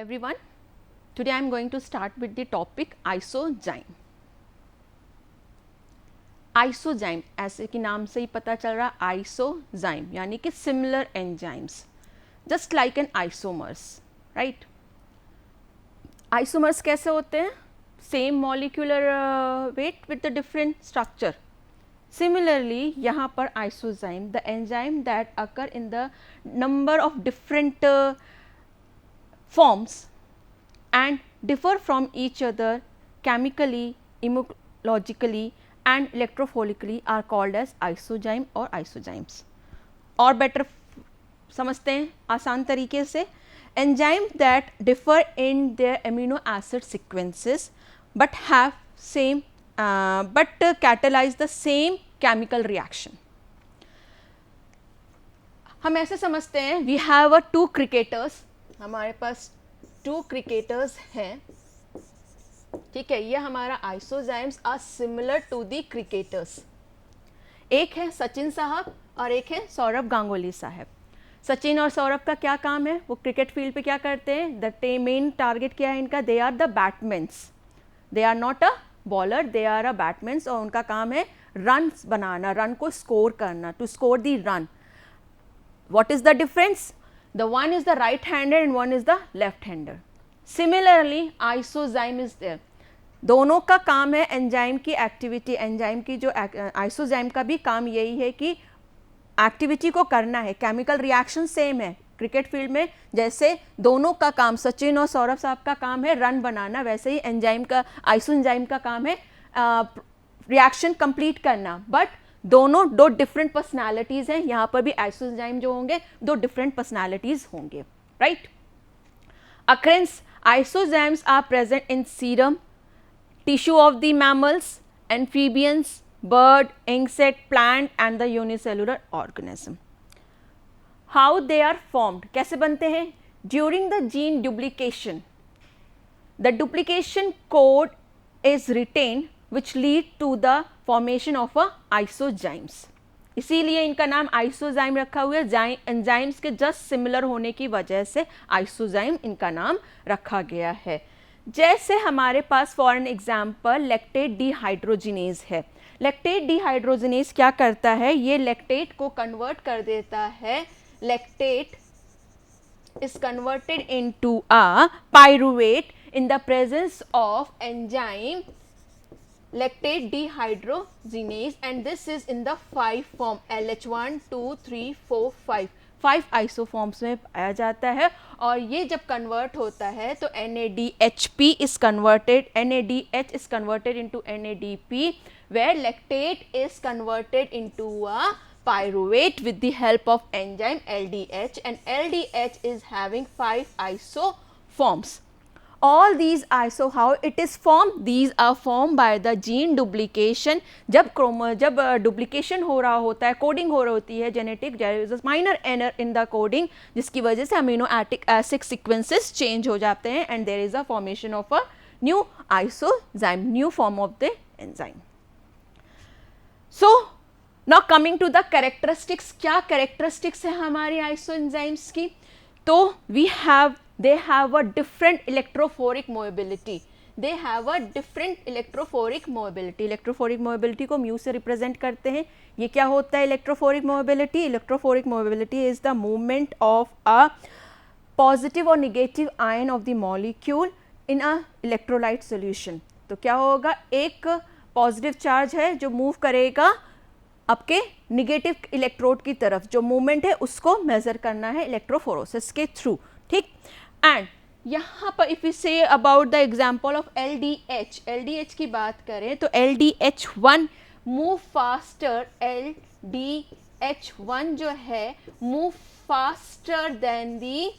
everyone. Today I am going to start with the topic isozyme. आइसोजाइम ऐसे कि नाम से ही पता चल रहा है आइसोजाइम यानी कि similar enzymes just like an isomers right. Isomers कैसे होते हैं? Same molecular weight with the different structure. Similarly, यहाँ पर isozyme, the enzyme that occur in the number of different forms and differ from each other chemically, immunologically and electrophoretically are called as isozyme or isozymes. और better समझते हैं आसान तरीके से, enzyme that differ in their amino acid sequences but have same but catalyze the same chemical reaction. हम ऐसे समझते हैं we have a two cricketers, हमारे पास two cricketers हैं, ठीक है. ये हमारा isozymes are similar to the cricketers. एक है सचिन साहब और एक है सौरभ गांगुली साहब. सचिन और सौरभ का क्या काम है? वो क्रिकेट फील्ड पे क्या करते हैं? द मेन टारगेट क्या है इनका? They are the batsmans, they are not a bowler, they are a batsmans. और उनका काम है रन बनाना, रन को स्कोर करना, to score the run. What is the difference? The one is the right hander and one is the left hander. Similarly isozyme is there. दोनों का काम है एंजाइम की एक्टिविटी, एंजाइम की जो आइसोजाइम का भी काम यही है कि एक्टिविटी को करना है. केमिकल रिएक्शन सेम है. क्रिकेट फील्ड में जैसे दोनों का काम, सचिन और सौरभ साहब का काम है रन बनाना, वैसे ही एंजाइम का, आइसोजाइम का काम है रिएक्शन कंप्लीट करना. बट दोनों दो डिफरेंट पर्सनालिटीज़ हैं. यहाँ पर भी आइसोजाइम जो होंगे दो डिफरेंट पर्सनालिटीज़ होंगे, right. Occurrence isozymes are present in serum, tissue of the mammals, amphibians, bird, insect, plant and the unicellular organism. How they are formed? कैसे बनते हैं? During the gene duplication, the duplication code is retained which lead to the formation of a isozymes. इसीलिए इनका नाम आइसोजाइम रखा हुआ है. Enzymes के जस्ट सिमिलर होने की वजह से आइसोजाइम इनका नाम रखा गया है. जैसे हमारे पास for an example lactate dehydrogenase है. लैक्टेट डिहाइड्रोजिनेज क्या करता है? ये लैक्टेट को कन्वर्ट कर देता है. Lactate is converted into a pyruvate in the presence of enzyme lactate dehydrogenase and this is in the 5 form LH1 2 3 4 5 आइसोफॉर्म्स में पाया जाता है. और ये जब कन्वर्ट होता है तो NADHP is converted, NADH is converted into NADP where lactate is converted into a pyruvate with the help of enzyme LDH and LDH is having 5 isoforms. All these how it is formed? These are formed by the gene duplication. जब duplication हो रहा होता है, coding हो रही होती है genetic, there is a minor error in the coding जिसकी वजह से अमीनो एसिड सीक्वेंसेस चेंज हो जाते हैं and there is a formation of a new isozyme, new form of the enzyme. So now coming to the characteristics. क्या characteristics है हमारी आइसोएंजाइम्स की? तो they have a different electrophoric mobility. They have a different electrophoric mobility. Electrophoric mobility को mu से represent करते हैं. ये क्या होता है electrophoric mobility? Electrophoric mobility is the movement of a positive or negative ion of the molecule in a electrolyte solution. तो क्या होगा? एक positive charge है जो move करेगा आपके निगेटिव इलेक्ट्रोड की तरफ. जो मूवमेंट है उसको मेजर करना है इलेक्ट्रोफोरोसिस के थ्रू, ठीक. एंड यहाँ पर if you say about the example of LDH, LDH की बात करें तो LDH1 मूव फास्टर, LDH1 जो है move faster than the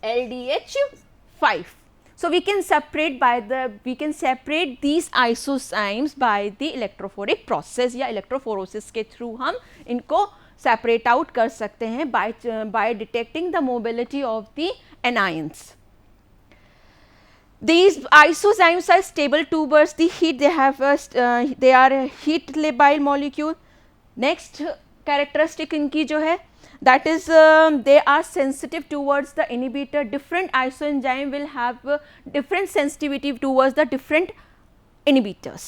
LDH5. So we can separate these isozymes by the electrophoric process या electrophoresis के थ्रू हम इनको separate out कर सकते हैं by detecting the mobility of the anions. These isozymes are stable tubers. The heat they are heat labile molecule. Next characteristic इनकी जो है that is they are sensitive towards the inhibitor. Different isoenzyme will have different sensitivity towards the different inhibitors.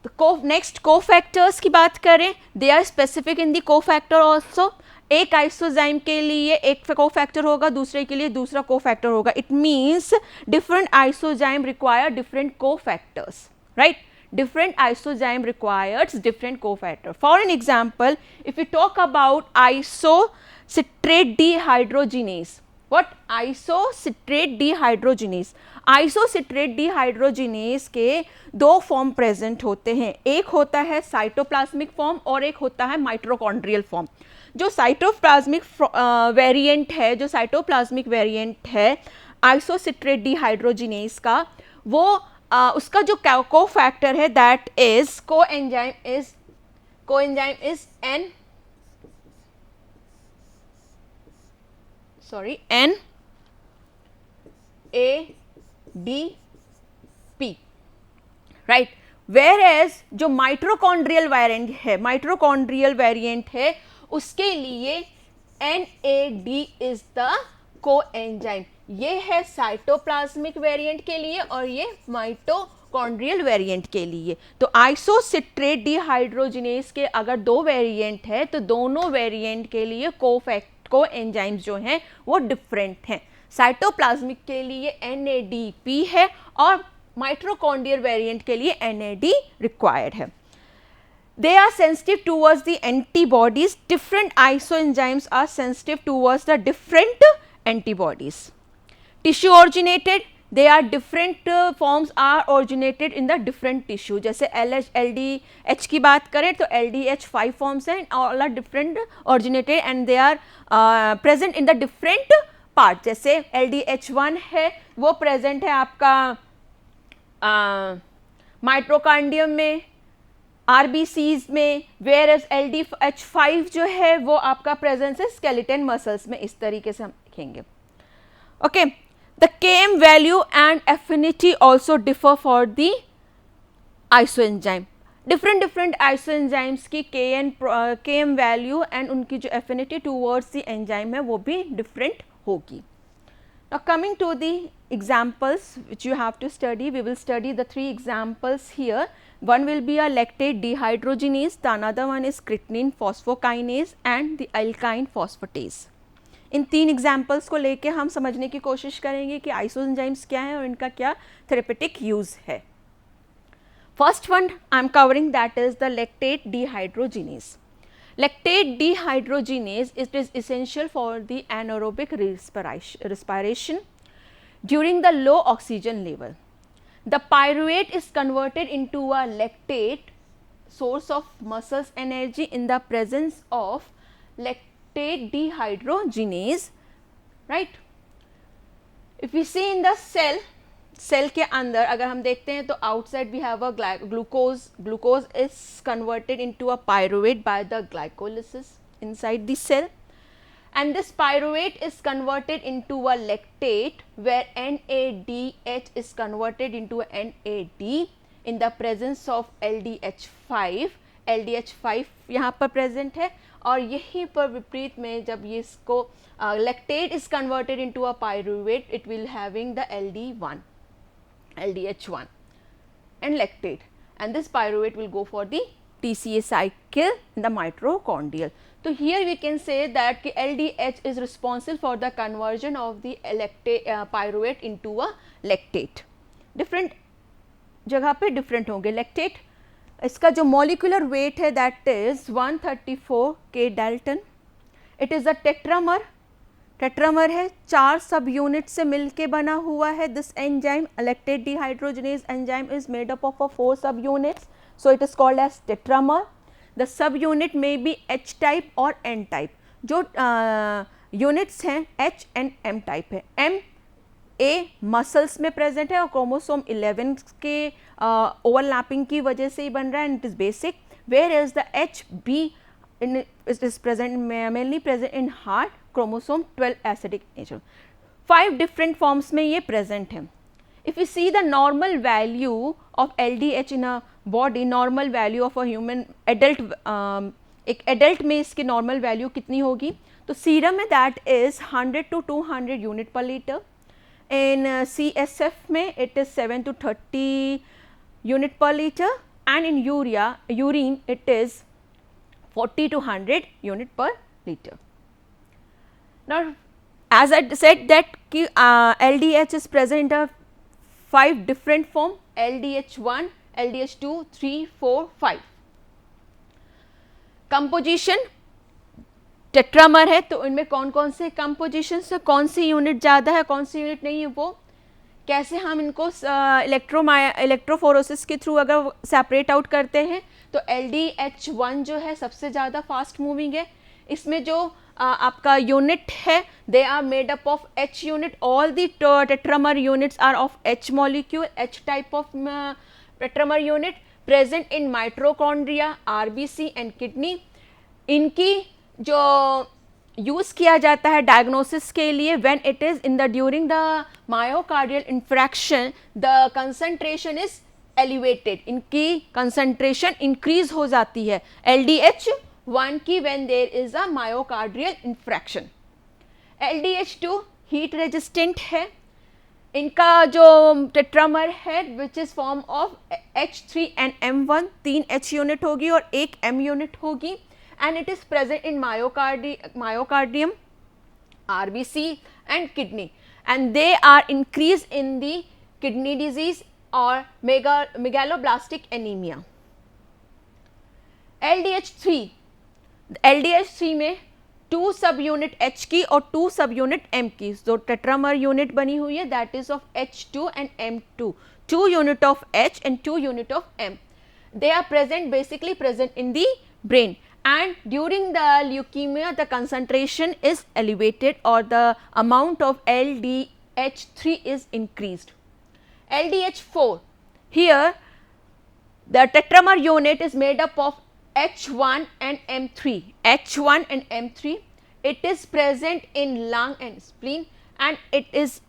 The next cofactors की बात करें, they are specific in the cofactor also. एक आइसोजाइम के लिए एक कोफैक्टर होगा, दूसरे के लिए दूसरा कोफैक्टर होगा. It means different isozyme require different cofactors, right? Different isozyme requires different cofactor. For an example, if we talk about isocitrate dehydrogenase, what? Isocitrate dehydrogenase. Isocitrate dehydrogenase के दो फॉर्म प्रेजेंट होते हैं. एक होता है साइटोप्लाज्मिक फॉर्म और एक होता है माइट्रोकॉन्ड्रियल फॉर्म. जो साइटोप्लाज्मिक वेरिएंट है, जो साइटोप्लाज्मिक वेरिएंट है आइसोसिट्रेट डिहाइड्रोजिनेज का, वो उसका जो कोफैक्टर है that is coenzyme is NADP, right? Where as जो माइट्रोकॉन्ड्रियल वेरिएंट है उसके लिए NAD इज द कोएंजाइम. ये है साइटोप्लाज्मिक वेरिएंट के लिए और ये माइटोकॉन्ड्रियल वेरिएंट के लिए. तो आइसोसिट्रेट डिहाइड्रोजिनेज के अगर दो वेरिएंट है तो दोनों वेरिएंट के लिए कोएंजाइम्स जो हैं वो डिफरेंट हैं. साइटोप्लाज्मिक के लिए NADP है और माइट्रोकॉन्ड्रियल वेरिएंट के लिए NAD रिक्वायर्ड है. They are sensitive towards the antibodies. Different isoenzymes are sensitive towards the different antibodies. Tissue originated, they are different forms are originated in the different tissue. जैसे LDH की बात करें तो LDH 5 forms हैं, all are different originated and they are present in the different part. जैसे LDH1 है वो present है आपका माइट्रोकांडियम में, RBCs में, वेयर एज LDH5 जो है वो आपका प्रेजेंस है स्केलेटन मसल्स में. इस तरीके से हम लिखेंगे. Okay, the Km value and affinity also differ for the isoenzyme. Different isoenzymes की Km वैल्यू एंड उनकी जो एफिनिटी टूवर्ड्स द एंजाइम है वो भी डिफरेंट होगी. Now coming to the examples which you have to study, we will study the 3 examples here. One will be a lactate dehydrogenase, the another one is creatinine phosphokinase and the alkyne phosphatase. In 3 examples को लेके हम समझने की कोशिश करेंगे कि आइसोएंजाइम्स क्या है और इनका क्या थेरेपेटिक यूज है. First one I am covering that is the lactate dehydrogenase. Lactate dehydrogenase, it is essential for the anaerobic respiration during the low oxygen level. The pyruvate is converted into a lactate, source of muscles energy in the presence of lactate dehydrogenase, right? If we see in the cell के अंदर अगर हम देखते हैं तो outside we have a glucose is converted into a pyruvate by the glycolysis inside the cell, and this pyruvate is converted into a lactate where NADH is converted into a NAD in the presence of LDH5. LDH5 यहाँ पर present है और यहीं पर विपरीत में जब ये इसको lactate is converted into a pyruvate, it will having the LDH1 and lactate, and this pyruvate will go for the TCA cycle in the mitochondrial. So here we can say that LDH is responsible for the conversion of the pyruvate into a lactate. Different जगह पे different होंगे. lactate इसका जो molecular weight है that is 134 K Dalton. It is a tetramer. Tetramer है, 4 subunit से मिलके बना हुआ है. This enzyme lactate dehydrogenase enzyme is made up of 4 subunits, so it is called as tetramer. The subunit में B H type और N type. जो units हैं H एंड M टाइप है. M A मसल्स में present है और chromosome 11 के overlapping की वजह से ही बन रहा है and it is basic. Where is the H B it is present mainly present in heart, chromosome 12 acidic nature. 5 different forms में ये present है. If we see the normal value of LDH in a body, normal value of a human adult, एक adult में इसकी normal value कितनी होगी? तो serum में दैट इज 100 to 200 यूनिट पर लीटर. In CSF में it is 7 to 30 unit per liter, and in urine it is 40 to 100 unit per liter. Now, as I said that LDH is present in the 5 different form: LDH1, LDH2, 3, 4, 5. Composition tetramer है तो इनमें कौन कौन से composition है, कौन सी unit ज़्यादा है, कौन सी यूनिट नहीं है, वो कैसे हम इनको इलेक्ट्रोफोरोसिस के थ्रू अगर सेपरेट आउट करते हैं तो LDH1 जो है सबसे ज़्यादा फास्ट मूविंग है. इसमें जो आपका यूनिट है they are made up of H unit. All the tetramer units are of H molecule, H type of tetramer unit present in mitochondria, RBC and kidney. इनकी जो यूज़ किया जाता है डायग्नोसिस के लिए when it is in the during the myocardial infarction the concentration is elevated. इनकी concentration increase हो जाती है LDH1 की when there is a myocardial infarction. LDH2 heat resistant है. इनका जो टेट्रामर है which is form of H3 and M1, 3 H unit होगी और 1 M यूनिट होगी. And it is present in myocardium, RBC and kidney, and they are increased in the kidney disease or megaloblastic anemia. LDH3 में 2 सब unit H की और 2 सब unit M की जो टेट्रामर यूनिट बनी हुई है that is of H2 and M2, 2 unit of H and 2 unit of M. They are basically present in the brain. And during the leukemia the concentration is elevated or the amount of LDH3 is increased. LDH4, here the tetramer unit is made up of H1 and M3. H1 and M3, it is present in lung and spleen, and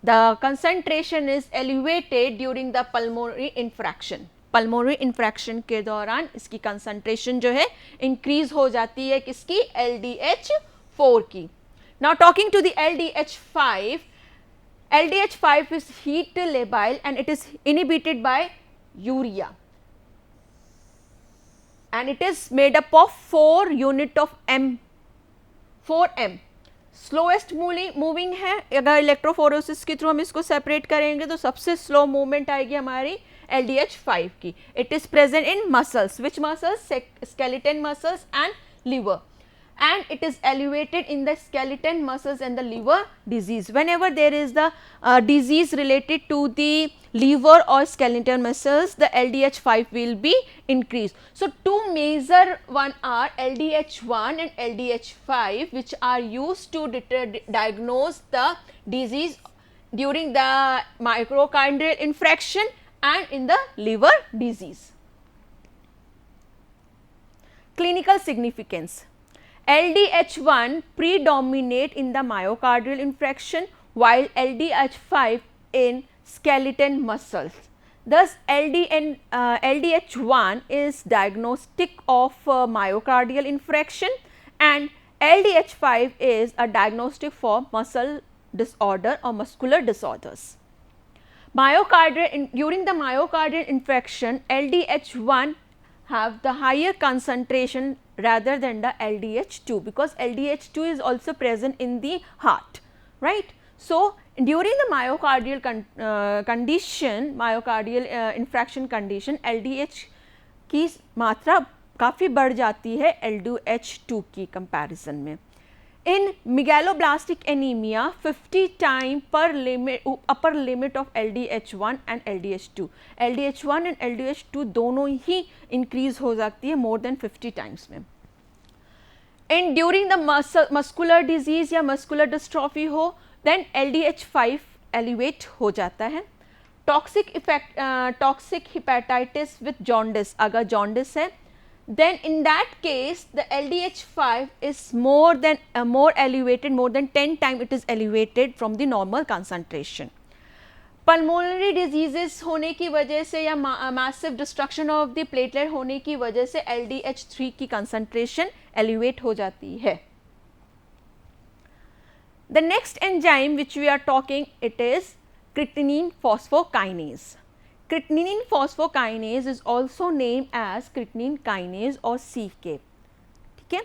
the concentration is elevated during the pulmonary infraction. Pulmonary infarction के दौरान इसकी concentration जो है increase हो जाती है किसकी, LDH4 की. Now talking to the LDH5. LDH5 is heat labile and it is inhibited by urea and it is made up of 4 unit of M, 4M. Slowest moving है. अगर इलेक्ट्रोफोरोसिस के थ्रू हम इसको सेपरेट करेंगे तो सबसे slow movement आएगी हमारी LDH5 की. It is present in muscles. Which muscles? Skeleton muscles and liver. And it is elevated in the skeleton muscles and the liver disease. Whenever there is the disease related to the liver or skeletal muscles, the LDH5 will be increased. So, two major one are LDH1 and LDH5 which are used to diagnose the disease during the myocardial infarction and in the liver disease. Clinical significance. LDH1 predominate in the myocardial infarction while LDH5 in skeleton muscles. Thus, LDH1 is diagnostic of myocardial infarction and LDH5 is a diagnostic for muscle disorder or muscular disorders. During the myocardial infarction, LDH1 have the higher concentration rather than the LDH2 because LDH2 is also present in the heart, right. So, during the myocardial infarction condition, LDH की मात्रा काफ़ी बढ़ जाती है LDH2 की comparison में. In megaloblastic anemia, 50 times upper limit of LDH1 and LDH2. LDH1 and LDH2 दोनों ही increase हो जाती है more than 50 times में. And during the muscular disease या muscular dystrophy हो, then LDH5 elevate हो जाता है. Toxic hepatitis with jaundice, अगर jaundice है, then in that case the LDH5 is more elevated, more than 10 times it is elevated from the normal concentration. Pulmonary diseases होने की वजह से या massive destruction of the platelet होने की वजह से LDH3 की concentration elevate हो जाती है. The next enzyme which we are talking, it is creatinine phosphokinase. Creatinine phosphokinase is also named as creatinine kinase or CK. Okay?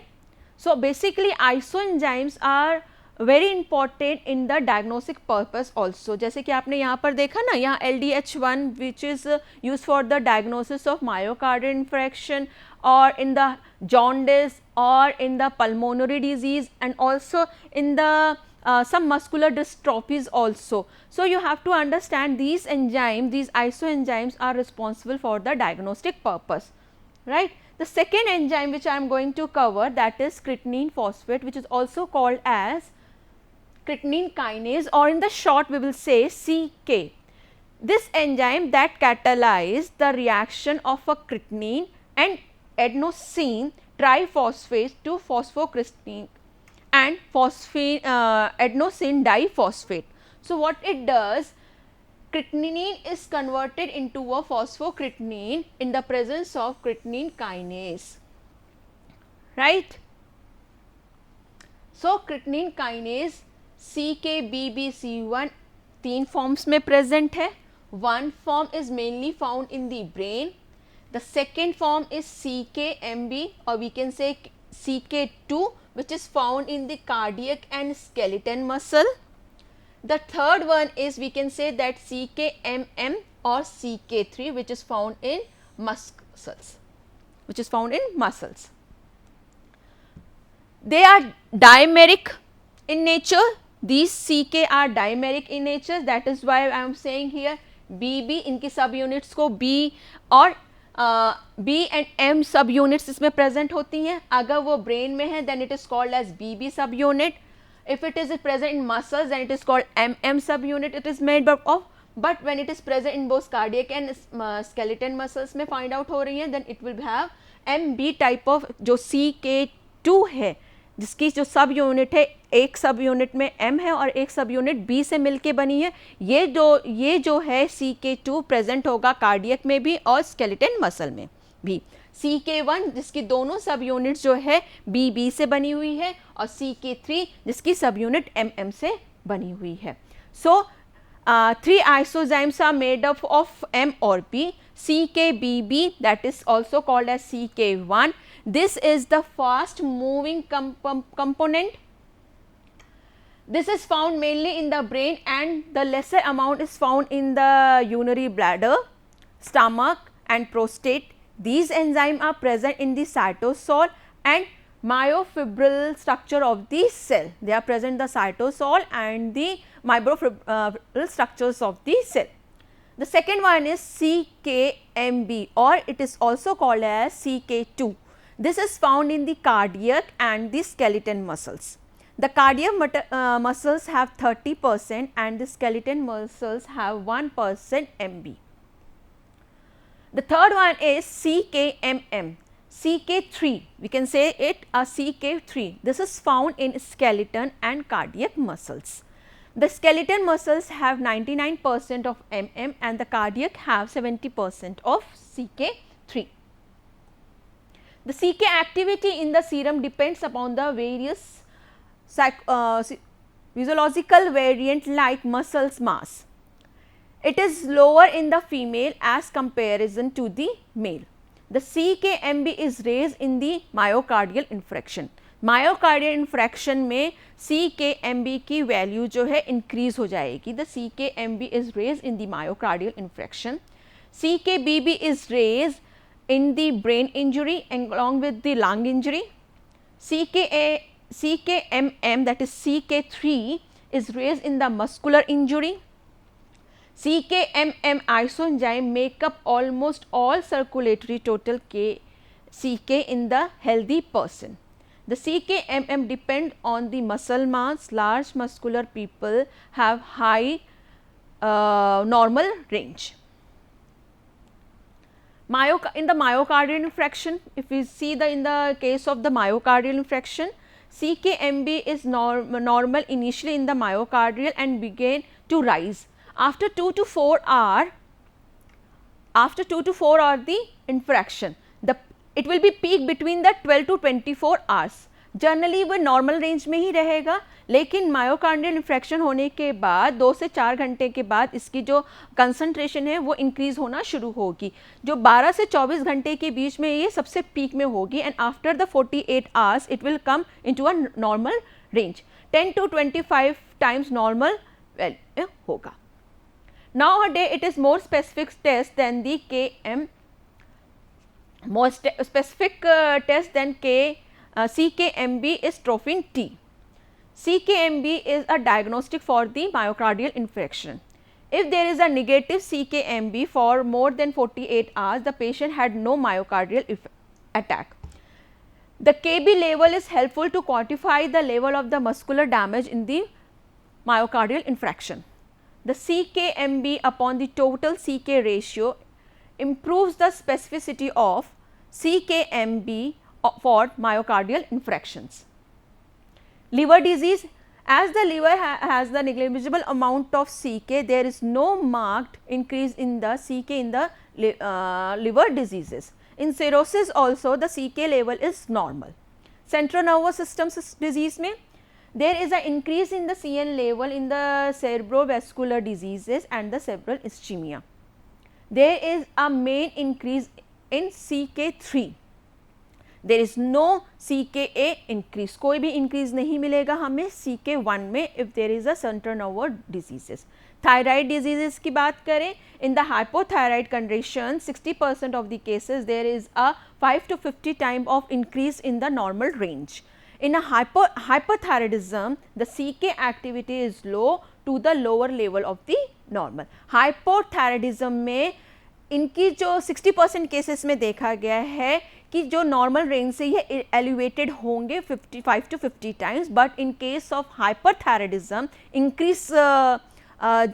So basically isoenzymes are very important in the diagnostic purpose also. जैसे कि आपने यहाँ पर देखा ना, यहाँ LDH1 which is used for the diagnosis of myocardial infarction or in the jaundice or in the pulmonary disease and also in the some muscular dystrophies also. So you have to understand these enzymes, these isoenzymes are responsible for the diagnostic purpose, right. The second enzyme which I am going to cover, that is creatinine phosphate, which is also called as creatinine kinase, or in the short we will say CK. This enzyme that catalyzes the reaction of a creatinine and adenosine triphosphate to phosphocreatinine and adenosine diphosphate. So what it does, creatinine is converted into a phosphocreatinine in the presence of creatinine kinase, right. So creatinine kinase CKBBC1 तीन forms में present है. One form is mainly found in the brain. The second form is CKMB, or we can say CK2, which is found in the cardiac and skeleton muscle. The third one is, we can say that CKMM or CK3, which is found in muscles, They are dimeric in nature. These CK are dimeric in nature. That is why I am saying here BB, इनकी सब units को B और B and M subunits इसमें present होती हैं. अगर वो brain में है then it is called as BB subunit. If it is present in muscles, then it is called MM subunit. It is made up of, but when it is present in both cardiac and skeleton muscles में find out हो रही है, then it will have MB type of जो CK2 है, जिसकी जो सब unit है, एक सब यूनिट में M है और एक सब यूनिट B से मिलके बनी है. ये जो है CK2 प्रेजेंट होगा कार्डियक में भी और स्केलेटन मसल में भी. CK1 जिसकी दोनों सब यूनिट जो है BB से बनी हुई है और CK3 जिसकी सब यूनिट MM से बनी हुई है. सो 3 isozymes are made up of M or B. CKBB, that is also called as CK1. This is the fast moving component. This is found mainly in the brain and the lesser amount is found in the urinary bladder, stomach and prostate. These enzymes are present in the cytosol and myofibril structure of the cell. They are present in the cytosol and the myofibril structures of the cell. The second one is CKMB, or it is also called as CK2. This is found in the cardiac and the skeleton muscles. The cardiac muscles have 30% and the skeleton muscles have 1% MB. The third one is CKMM, CK3, we can say it a CK3. This is found in skeleton and cardiac muscles. The skeleton muscles have 99% of MM and the cardiac have 70% of CK3. The CK activity in the serum depends upon the various physiological variant like muscles mass. It is lower in the female as comparison to the male. The CKMB is raised in the myocardial infarction. Myocardial infarction में CKMB की value जो है increase हो जाएगी. The CKMB is raised in the myocardial infarction. CKBB is raised in the brain injury along with the lung injury. CKMM, that is CK3, is raised in the muscular injury. CKMM isoenzyme make up almost all circulatory total CK in the healthy person. The CKMM depend on the muscle mass. Large muscular people have high normal range. In the myocardial infarction, if we see in the case of the myocardial infarction, CKMB is normal initially in the myocardial and begin to rise. After 2 to 4 hours, the infraction, it will be peak between the 12 to 24 hours. Generally वो normal range में ही रहेगा, लेकिन myocardial infarction होने के बाद 2 से 4 घंटे के बाद इसकी जो कंसंट्रेशन है वो इंक्रीज़ होना शुरू होगी, जो 12 से 24 घंटे के बीच में ये सबसे पीक में होगी, and after the 48 hours it will come into a normal range, 10 to 25 times normal value होगा. Nowadays it is more specific test than the KM, more specific test than CKMB is trophine T. CKMB is a diagnostic for the myocardial infarction. If there is a negative CKMB for more than 48 hours, the patient had no myocardial attack. The KB level is helpful to quantify the level of the muscular damage in the myocardial infarction. The CKMB upon the total CK ratio improves the specificity of CKMB for myocardial infarctions. Liver disease, as the liver has the negligible amount of CK, there is no marked increase in the CK in the liver diseases. In cirrhosis also the CK level is normal. Central nervous system disease में there is an increase in the CN level in the cerebrovascular diseases and the cerebral ischemia. There is a main increase in CK3. There is no CKA increase. कोई भी increase नहीं मिलेगा हमें CK1 में if there is a central nervous diseases. Thyroid diseases की बात करें, in the hypothyroid condition 60% of the cases there is a 5 to 50 time of increase in the normal range. In a hyperthyroidism, the CK activity is low to the lower level of the normal. Hypothyroidism में इनकी जो 60% cases में देखा गया है कि जो normal range से ये एलिवेटेड होंगे 55 to 50 times, but in case of hyperthyroidism increase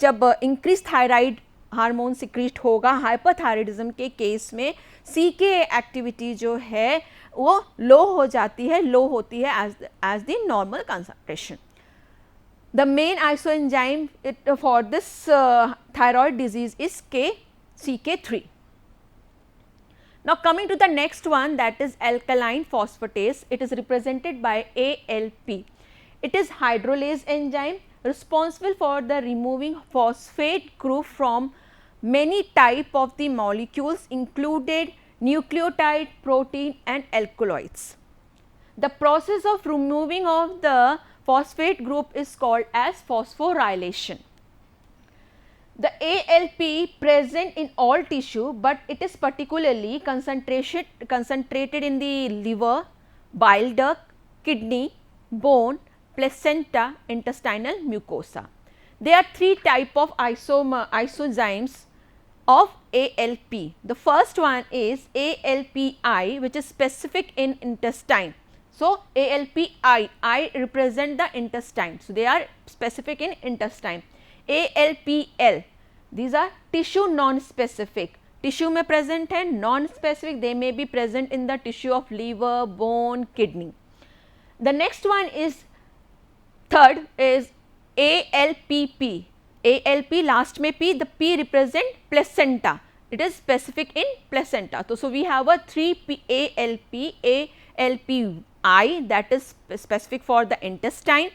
जब इंक्रीज थायराइड हार्मोन सिक्रीट होगा हाइपरथायराइडिज्म के केस में CK एक्टिविटी जो है वो लो हो जाती है, लो होती है as the normal concentration. The main isoenzyme for this thyroid disease is CK3. Now coming to the next one, that is alkaline phosphatase. It is represented by ALP. It is hydrolase enzyme responsible for the removing phosphate group from many type of the molecules included nucleotide, protein and alkaloids. The process of removing of the phosphate group is called as phosphorylation. The ALP present in all tissue, but it is particularly concentrated in the liver, bile duct, kidney, bone, placenta, intestinal mucosa. There are three type of isozymes of ALP. The first one is ALPI, which is specific in intestine. So, ALPI, I represent the intestine. So, they are specific in intestine. ALPL, these are tissue non-specific. Tissue में present है, non-specific they may be present in the tissue of liver, bone, kidney. The next one is third is ALPP. ALP last में P, the P represent placenta. It is specific in placenta. So we have a 3P ALP, ALPI that is specific for the intestine,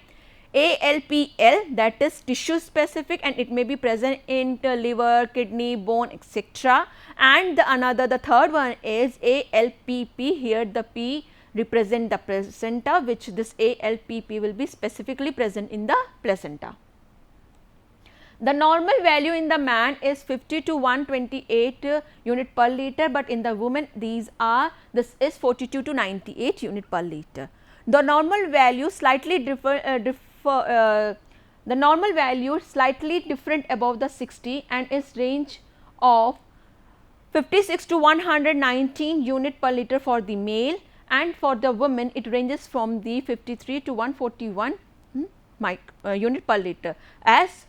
ALPL that is tissue specific and it may be present in the liver, kidney, bone, etc. And the third one is ALPP. Here the P represent the placenta, which this ALPP will be specifically present in the placenta. The normal value in the man is 50 to 128 unit per liter, but in the woman this is 42 to 98 unit per liter. The normal value slightly different above the 60 and is range of 56 to 119 unit per liter for the male, and for the woman it ranges from the 53 to 141 unit per liter. As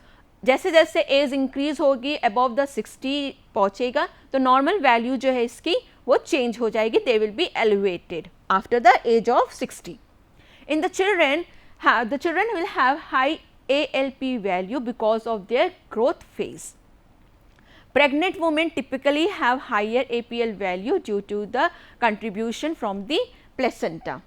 जैसे जैसे as increase होगी above the 60 पहुँचेगा तो normal value जो है इसकी वो change हो जाएगी, they will be elevated after the age of 60. In the children will have high ALP value because of their growth phase. Pregnant women typically have higher APL value due to the contribution from the placenta.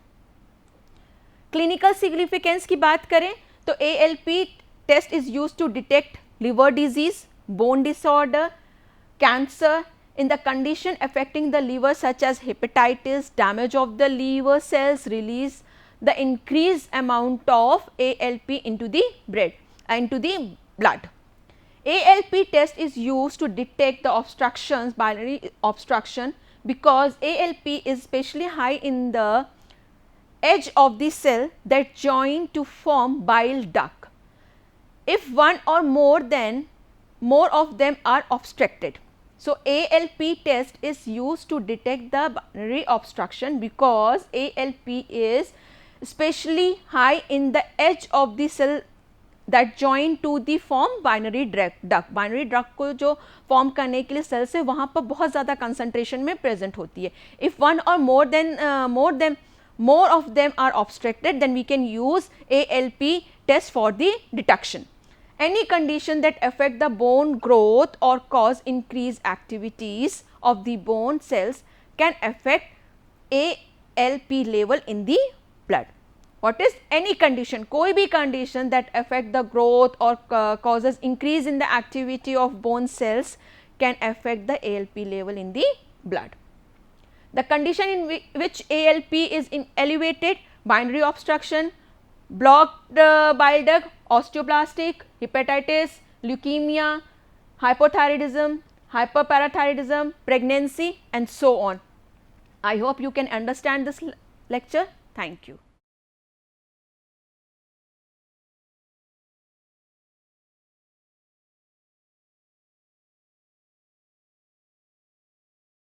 Clinical significance की बात करें तो ALP test is use to detect liver disease, bone disorder, cancer in the condition affecting the liver such as hepatitis, damage of the liver cells release the increased amount of ALP into the blood. ALP test is used to detect the obstructions, binary obstruction, because ALP is especially high in the edge of the cell that join to form bile duct. If one or more of them are obstructed. So, ALP test is used to detect the binary obstruction because ALP is especially high in the edge of the cell that join to the form binary duct. Binary duct को जो form करने के लिए cell से वहाँ पर बहुत ज़्यादा concentration में present होती है. If one or more of them are obstructed, then we can use ALP test for the detection. Any condition that affect the bone growth or cause increased activities of the bone cells can affect ALP level in the blood. What is any condition? कोई भी condition that affect the growth or causes increase in the activity of bone cells can affect the ALP level in the blood. The condition in which ALP is in elevated, binary obstruction, blocked bile duct, osteoplastic, hepatitis, leukemia, hypothyroidism, hyperparathyroidism, pregnancy and so on. I hope you can understand this lecture. Thank you.